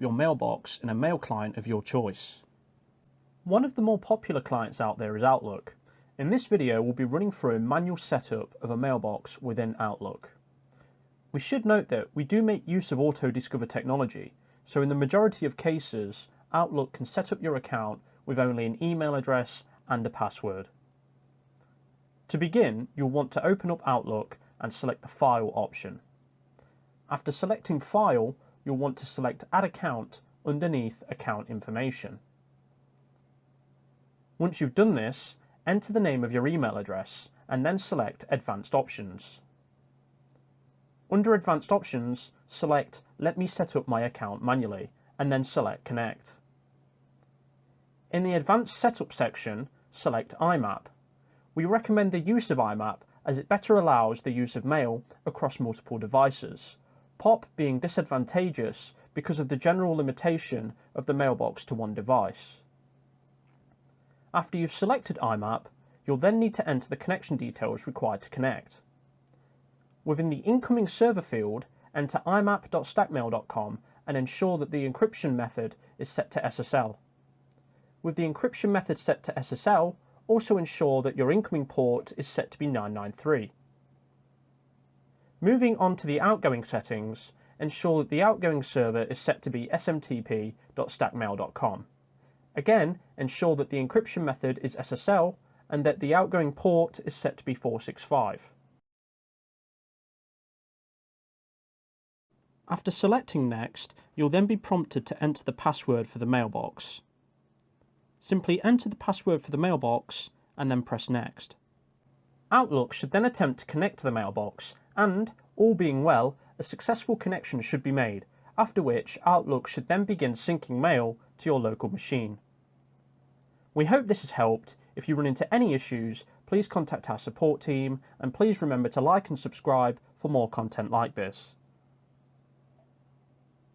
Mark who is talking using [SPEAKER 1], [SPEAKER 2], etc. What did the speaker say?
[SPEAKER 1] your mailbox in a mail client of your choice. One of the more popular clients out there is Outlook. In this video, we'll be running through a manual setup of a mailbox within Outlook. We should note that we do make use of auto-discover technology, so in the majority of cases, Outlook can set up your account with only an email address and a password. To begin, you'll want to open up Outlook and select the File option. After selecting File, you'll want to select Add Account underneath Account Information. Once you've done this, enter the name of your email address and then select Advanced Options. Under Advanced Options, select Let me set up my account manually and then select Connect. In the Advanced Setup section, select IMAP. We recommend the use of IMAP as it better allows the use of mail across multiple devices, POP being disadvantageous because of the general limitation of the mailbox to one device. After you've selected IMAP, you'll then need to enter the connection details required to connect. Within the incoming server field, enter imap.stackmail.com and ensure that the encryption method is set to SSL. With the encryption method set to SSL, also ensure that your incoming port is set to be 993. Moving on to the outgoing settings, ensure that the outgoing server is set to be smtp.stackmail.com. Again, ensure that the encryption method is SSL and that the outgoing port is set to be 465. After selecting Next, you'll then be prompted to enter the password for the mailbox. Simply enter the password for the mailbox and then press Next. Outlook should then attempt to connect to the mailbox and, all being well, a successful connection should be made, after which Outlook should then begin syncing mail to your local machine. We hope this has helped. If you run into any issues, please contact our support team and please remember to like and subscribe for more content like this.